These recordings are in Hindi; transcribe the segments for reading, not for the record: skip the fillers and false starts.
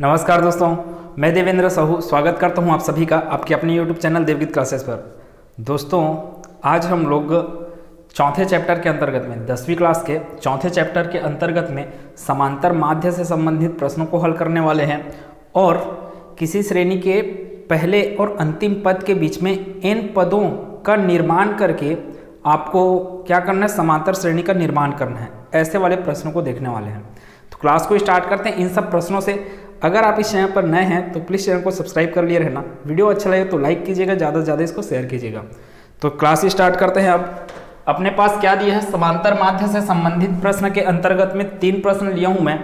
नमस्कार दोस्तों, मैं देवेंद्र साहू स्वागत करता हूं आप सभी का आपके अपने YouTube चैनल देवगीत क्लासेस पर। दोस्तों, आज हम लोग चौथे चैप्टर के अंतर्गत में 10वीं क्लास के चौथे चैप्टर के अंतर्गत में समांतर माध्य से संबंधित प्रश्नों को हल करने वाले हैं और किसी श्रेणी के पहले और अंतिम पद के बीच में इन पदों का निर्माण करके आपको क्या करना है, समांतर श्रेणी का निर्माण करना है। ऐसे वाले प्रश्नों को देखने वाले हैं। तो क्लास को स्टार्ट करते हैं इन सब प्रश्नों से। अगर आप इस चैनल पर नए हैं तो प्लीज़ चैनल को सब्सक्राइब कर लिए रहना। वीडियो अच्छा लगे तो लाइक कीजिएगा, ज़्यादा से ज़्यादा इसको शेयर कीजिएगा। तो क्लास स्टार्ट करते हैं। अब अपने पास क्या दिया है, समांतर माध्य से संबंधित प्रश्न के अंतर्गत में 3 प्रश्न लिया हूँ मैं।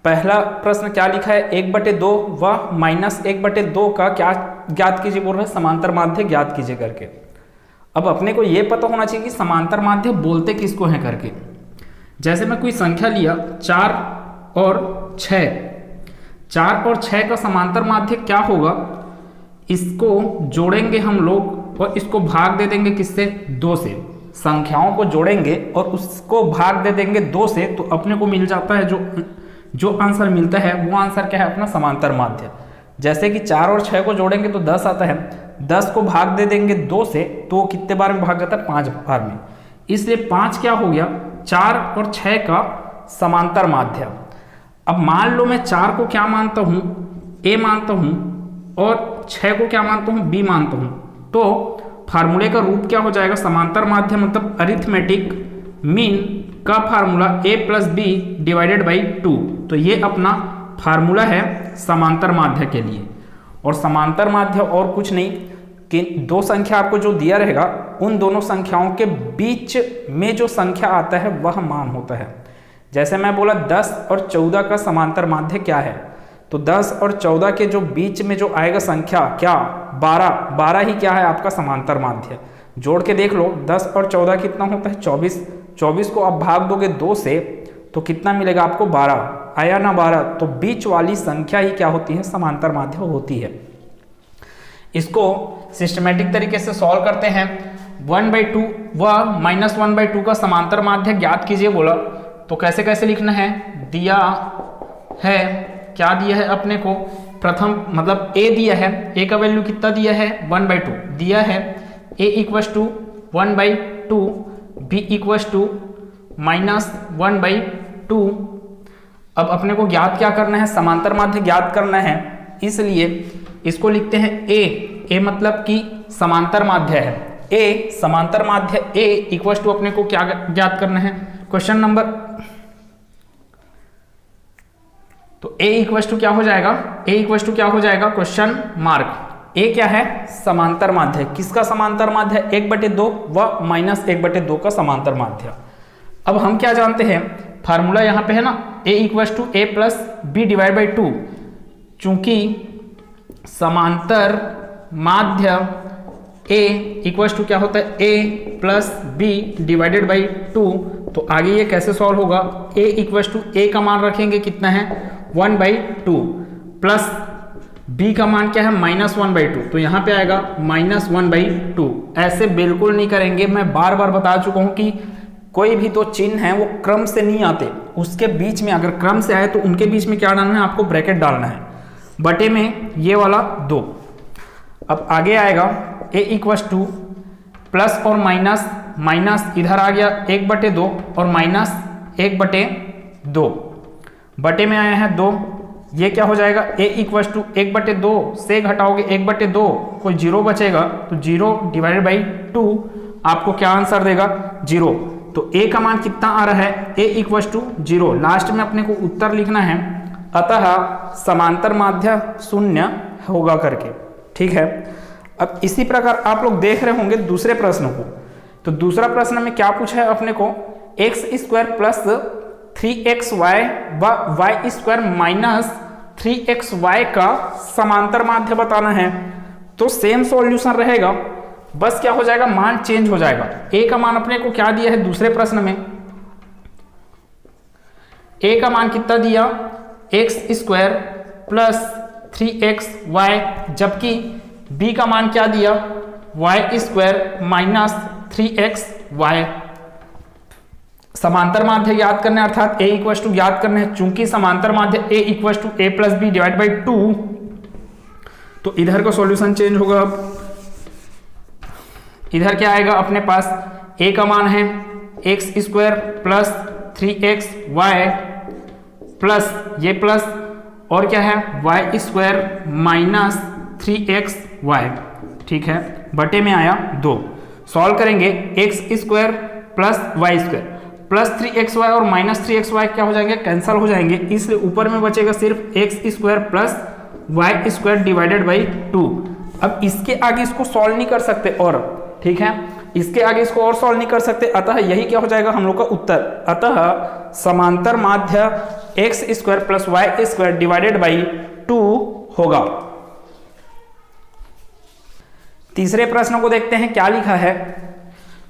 पहला प्रश्न क्या लिखा है, 1/2 व -1/2 का क्या ज्ञात कीजिए बोल रहे हैं, समांतर माध्य ज्ञात कीजिए करके। अब अपने को ये पता होना चाहिए कि समांतर माध्य बोलते किसको हैं करके। जैसे मैं कोई संख्या लिया 4 और 6, 4 और 6 का समांतर माध्य क्या होगा, इसको जोड़ेंगे हम लोग और इसको भाग दे देंगे किससे, 2 से। संख्याओं को जोड़ेंगे और उसको भाग दे देंगे 2 से, तो अपने को मिल जाता है जो आंसर मिलता है वो आंसर क्या है, अपना समांतर माध्य। जैसे कि 4 और 6 को जोड़ेंगे तो 10 आता है, 10 को भाग दे देंगे 2 से तो कितने बार में भाग जाता है, 5 बार में। इसलिए 5 क्या हो गया, 4 और 6 का समांतर माध्य। अब मान लो मैं 4 को क्या मानता हूं, ए मानता हूं और 6 को क्या मानता हूं, बी मानता हूं। तो फार्मूले का रूप क्या हो जाएगा, समांतर माध्य मतलब अरिथमेटिक मीन का फार्मूला a + b / 2। तो ये अपना फार्मूला है समांतर माध्य के लिए। और समांतर माध्य और कुछ नहीं कि 2 संख्या आपको जो दिया रहेगा उन दोनों संख्याओं के बीच में जो संख्या आता है वह मान होता है। जैसे मैं बोला 10 और 14 का समांतर माध्य क्या है, तो 10 और 14 के जो बीच में जो आएगा संख्या क्या, 12 ही क्या है आपका समांतर माध्य। जोड़ के देख लो, 10 और 14 कितना होता है, 24 को आप भाग दोगे 2 से तो कितना मिलेगा आपको, 12 आया ना 12। तो बीच वाली संख्या ही क्या होती है, समांतर माध्य होती है। इसको सिस्टमेटिक तरीके से सॉल्व करते हैं। 1/2 व -1/2 का समांतर माध्य ज्ञात कीजिए बोला, तो कैसे कैसे लिखना है, दिया है, क्या दिया है अपने को, प्रथम मतलब a दिया है, a का वैल्यू कितना दिया है, 1/2 दिया है, a = 1/2, b = -1/2। अब अपने को ज्ञात क्या करना है, समांतर माध्य ज्ञात करना है, इसलिए इसको लिखते हैं a मतलब कि समांतर माध्य है, a समांतर माध्य, a = अपने को क्या ज्ञात करना है, क्वेश्चन नंबर, तो a क्या हो जाएगा, a क्या हो जाएगा, क्वेश्चन मार्क। a क्या है, समांतर माध्य। किसका समांतर माध्य, 1/2 व -1/2 का समांतर माध्य। अब हम क्या जानते हैं, फार्मूला यहाँ पे है ना, a = a + b / 2। चूंकि समांतर माध्य a = क्या होता है, a + b / 2। तो आगे ये कैसे सॉल्व होगा, a का मान रखेंगे कितना है, 1/2 प्लस b का मान क्या है, -1/2। तो यहाँ पे आएगा -1/2। ऐसे बिल्कुल नहीं करेंगे, मैं बार बार बता चुका हूँ कि कोई भी तो चिन्ह है वो क्रम से नहीं आते, उसके बीच में अगर क्रम से आए तो उनके बीच में क्या डालना है, आपको ब्रैकेट डालना है, बटे में ये वाला 2। अब आगे आएगा a = प्लस और माइनस इधर आ गया 1/2 और -1/2, बटे में आया है 2। ये क्या हो जाएगा, a = 1/2 से घटाओगे 1/2, कोई 0 बचेगा, तो 0 / 2 आपको क्या आंसर देगा, 0। तो a का मान कितना आ रहा है, a = 0। लास्ट में अपने को उत्तर लिखना है, अतः समांतर माध्य 0 होगा करके, ठीक है। अब इसी प्रकार आप लोग देख रहे होंगे दूसरे प्रश्न को। तो दूसरा प्रश्न में क्या पूछा है अपने को, x² + 3xy व y² - 3xy का समांतर माध्य बताना है। तो सेम सॉल्यूशन रहेगा, बस क्या हो जाएगा, मान चेंज हो जाएगा। a का मान अपने को क्या दिया है दूसरे प्रश्न में, a का मान कितना दिया, x² + 3xy, जबकि b का मान क्या दिया, y² - 3xy। समांतर माध्य ज्ञात करना है, अर्थात a इक्वल टू ज्ञात करना है। चूंकि समांतर माध्य a equal to a plus B divide by 2, तो इधर का सॉल्यूशन चेंज होगा। अब इधर क्या आएगा अपने पास, a का मान है x square plus 3xy plus ये प्लस और क्या है वाई स्क्वायर माइनस 3xy, ठीक है, बटे में आया 2। सॉल्व करेंगे, X square plus Y square plus 3xy और माइनस 3xy क्या हो जाएंगे, कैंसल हो जाएंगे, इसलिए ऊपर में बचेगा सिर्फ X square plus Y square divided by 2। अब इसके आगे इसको सॉल्व नहीं कर सकते और, ठीक है, इसके आगे इसको और सॉल्व नहीं कर सकते, अतः यही क्या हो जाएगा हम लोग का उत्तर। अतः समांतर माध्य X square plus Y square divided by 2 होगा। तीसरे प्रश्न को देखते हैं, क्या लिखा है,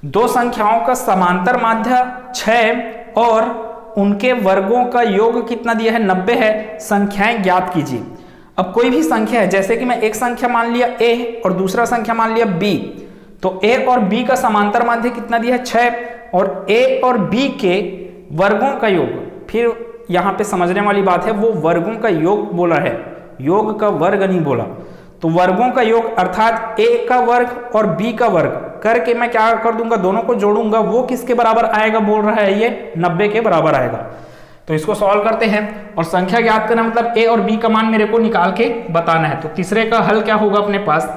दो संख्याओं का समांतर माध्य 6 और उनके वर्गों का योग कितना दिया है, 90 है, संख्याएं ज्ञात कीजिए। अब कोई भी संख्या है, जैसे कि मैं एक संख्या मान लिया a और दूसरा संख्या मान लिया b, तो a और b का समांतर माध्य कितना दिया है, 6, और a और b के वर्गों का योग, फिर यहां पे समझने वाली बात है, वो वर्गों का योग बोला है, योग का वर्ग नहीं बोला। तो वर्गों का योग अर्थात a का वर्ग और b का वर्ग करके मैं क्या कर दूंगा, दोनों को जोड़ूंगा, वो किसके बराबर आएगा बोल रहा है, ये 90 के बराबर आएगा। तो इसको सॉल्व करते हैं और संख्या ज्ञात करना मतलब a और b का मान मेरे को निकाल के बताना है। तो तीसरे का हल क्या होगा अपने पास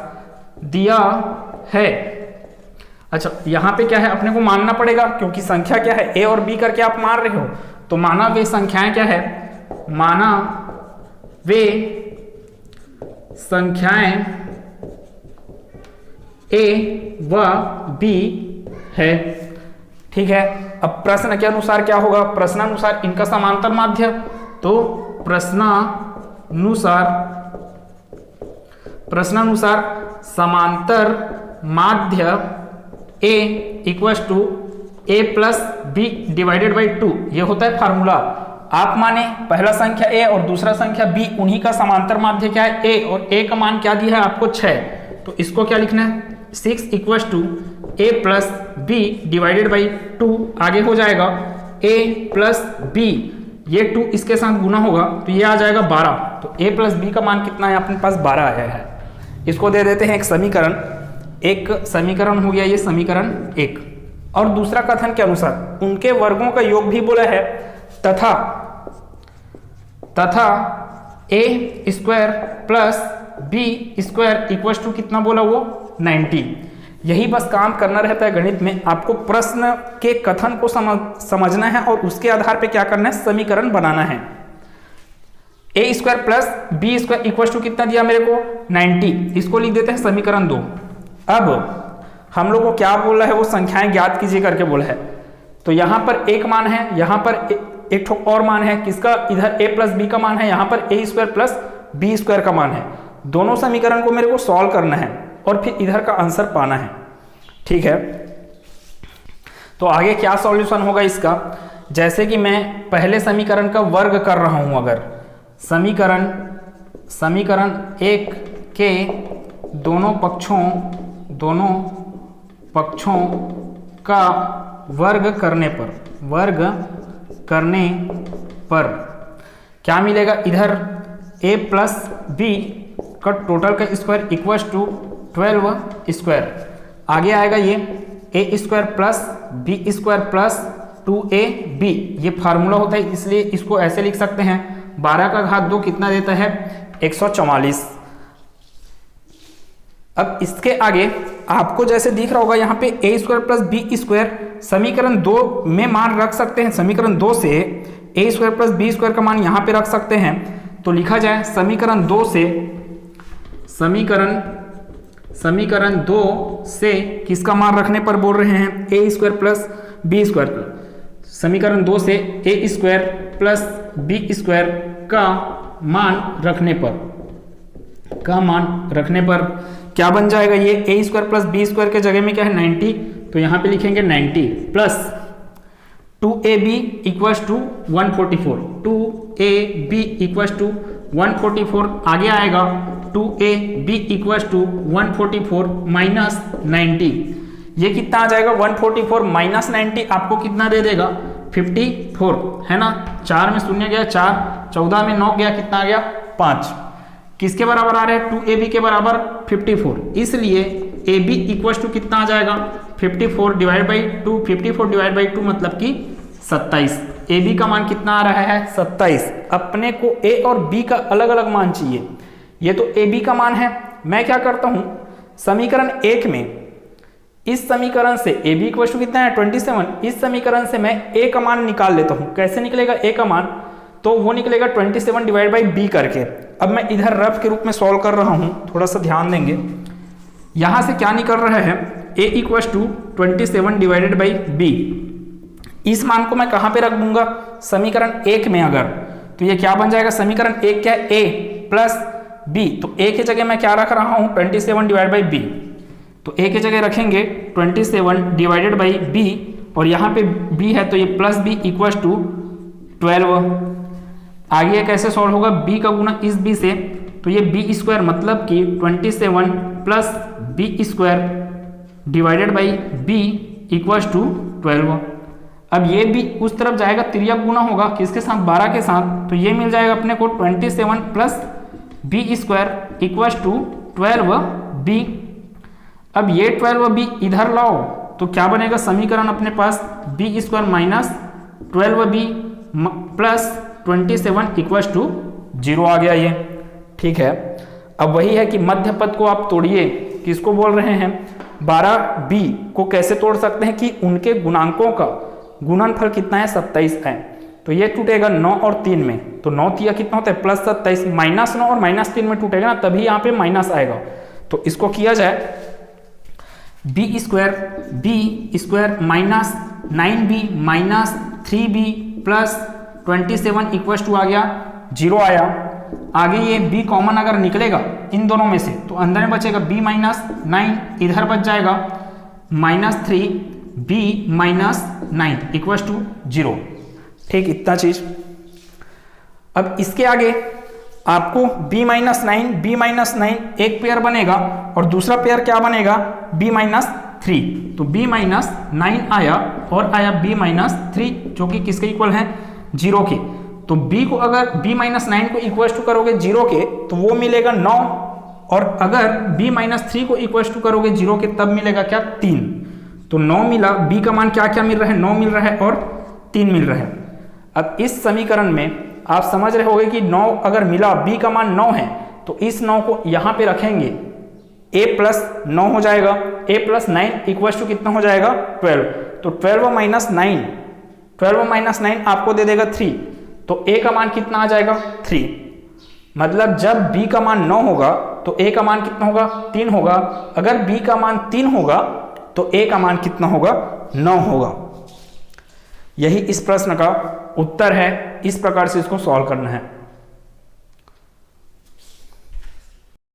दिया है। अच्छा, यहाँ पे क्या है, अपने को मानना पड़ेगा, क्योंकि संख्या क्या है a और b करके आप मान रहे हो, तो माना वे संख्याएं क्या है, माना वे संख्याएं a व b है, ठीक है। अब प्रश्न के अनुसार क्या होगा, प्रश्नानुसार इनका समांतर माध्य, तो प्रश्नानुसार समांतर माध्य a equals to a plus B divided by 2, ये होता है फार्मूला। आप माने पहला संख्या a और दूसरा संख्या b, उन्हीं का समांतर माध्य क्या है a, और a का मान क्या दिया है आपको 6, तो इसको क्या लिखना है 6 equals to a plus B divided by 2, आगे हो जाएगा a प्लस b, ये 2 इसके साथ गुना होगा तो ये आ जाएगा 12, तो a प्लस बी का मान कितना है अपने पास 12 आया है। इसको दे देते हैं एक समीकरण, एक समीकरण हो गया ये समीकरण 1। और दूसरा कथन के अनुसार उनके वर्गों का योग भी बोला है, तथा a square plus B square equals to कितना बोला वो 90। यही बस काम करना रहता है गणित में, आपको प्रश्न के कथन को समझना है और उसके आधार पे क्या करना है, समीकरण बनाना है। a square plus B square equals to कितना दिया मेरे को 90, इसको लिख देते हैं समीकरण 2। अब हम लोग को क्या बोला है, वो संख्याएं ज्ञात कीजिए करके बोला है, तो यहाँ पर एक मान है, यहाँ पर एक ठोक और मान है, किसका, इधर a प्लस बी का मान है, यहाँ पर a square plus B square का मान है। दोनों समीकरण को मेरे को सॉल्व करना है और फिर इधर का आंसर पाना है, ठीक है। तो आगे क्या सॉल्यूशन होगा इसका, जैसे कि मैं पहले समीकरण का वर्ग कर रहा हूं, अगर समीकरण 1 के दोनों पक्षों का वर्ग करने पर क्या मिलेगा, इधर a प्लस बी का टोटल का स्क्वायर इक्वल्स टू 12 स्क्वायर, आगे आएगा ये a square plus B square plus 2ab, ये फार्मूला होता है इसलिए इसको ऐसे लिख सकते हैं, 12 का घात 2 कितना देता है 144। अब इसके आगे आपको जैसे दिख रहा होगा यहाँ पे a square plus B square, समीकरण 2 में मान रख सकते हैं, समीकरण 2 से a square plus B square का मान यहाँ पे रख सकते हैं, तो लिखा जाए समीकरण 2 से किसका मान रखने पर बोल रहे हैं, a square plus B square, समीकरण 2 से a square plus B square का मान रखने पर क्या बन जाएगा, ये a square plus B square के जगह में क्या है 90, तो यहाँ पे लिखेंगे 90 plus 2ab equals to 144, 2ab equals to 144, आगे आएगा 2ab इक्वल्स टू 144 माइनस 90, ये कितना आ जाएगा 144 माइनस 90 आपको कितना दे देगा 54 है ना, 4 में शून्य गया 4, 14 में 9 गया, कितना आ गया 5, किसके बराबर आ रहा है 2ab के बराबर 54, इसलिए ab इक्वल टू कितना आ जाएगा 54 डिवाइड बाई 2, 54 डिवाइड बाई 2 मतलब कि 27, ab का मान कितना आ रहा है 27। अपने को a और b का अलग अलग मान चाहिए, ये तो ab का मान है। मैं क्या करता हूं समीकरण 1 में, इस समीकरण से ab इक्वल टू कितना है 27, इस समीकरण से मैं a का मान निकाल लेता हूं। कैसे निकलेगा a का मान, तो वो निकलेगा 27 डिवाइड बाई b करके। अब मैं इधर रफ के रूप में सॉल्व कर रहा हूं, थोड़ा सा ध्यान देंगे। यहां से क्या निकल रहा है a equal to 27 divided by b, इस मान को मैं कहां पे रख दूंगा समीकरण 1 में, अगर तो ये क्या बन जाएगा समीकरण 1 क्या है a प्लस b, तो a की जगह मैं क्या रख रहा हूं 27 डिवाइड बाई b, तो a की जगह रखेंगे 27 डिवाइडेड बाई b और यहाँ पे b है तो ये प्लस b इक्वल टू 12। आगे कैसे सॉल्व होगा, b का गुना इस b से, तो ये b स्क्वायर मतलब कि 27 plus b square divided by b equal to 12। अब ये भी उस तरफ जाएगा, तिर्यक गुना होगा किसके साथ 12 के साथ, तो ये मिल जाएगा अपने को 27 plus b square equal to 12b। अब ये 12b इधर लाओ तो क्या बनेगा समीकरण अपने पास b square minus 12b plus 27 equal to 0 आ गया ये, ठीक है। अब वही है कि मध्य पद को आप तोड़िए, किसको बोल रहे हैं 12b को कैसे तोड़ सकते हैं कि उनके गुणांकों का गुणनफल कितना है 27 है, तो ये टूटेगा 9 और 3 में, तो 9 तिया कितना होता है प्लस 27, माइनस 9 और माइनस 3 में टूटेगा ना, तभी यहाँ पे माइनस आएगा। तो इसको किया जाए b square minus 9b minus 3b plus 27 equal to आ गया 0 आया। आगे ये b कॉमन अगर निकलेगा इन दोनों में से तो अंदर में बचेगा b माइनस 9, इधर बच जाएगा minus 3b minus 9 equal to 0, ठीक इतना चीज। अब इसके आगे आपको b माइनस 9 एक पेयर बनेगा और दूसरा पेयर क्या बनेगा b माइनस 3, तो b माइनस 9 आया और आया b माइनस 3 जो कि किसके इक्वल है 0 के। तो b को अगर b माइनस 9 को इक्वल टू करोगे 0 के तो वो मिलेगा 9, और अगर b माइनस 3 को इक्वल टू करोगे 0 के तब मिलेगा क्या 3, तो 9 मिला, b का मान क्या क्या मिल रहा है 9 मिल रहा है और 3 मिल रहा है। अब इस समीकरण में आप समझ रहे होंगे कि 9 अगर मिला, b का मान 9 है तो इस 9 को यहाँ पे रखेंगे, a प्लस 9 हो जाएगा, a प्लस 9 इक्वल टू कितना हो जाएगा 12, तो 12 माइनस 9 आपको दे देगा 3, तो a का मान कितना आ जाएगा 3, मतलब जब b का मान 9 होगा तो a का मान कितना होगा 3 होगा, अगर b का मान 3 होगा तो a का मान कितना होगा 9 होगा। यही इस प्रश्न का उत्तर है, इस प्रकार से इसको सॉल्व करना है।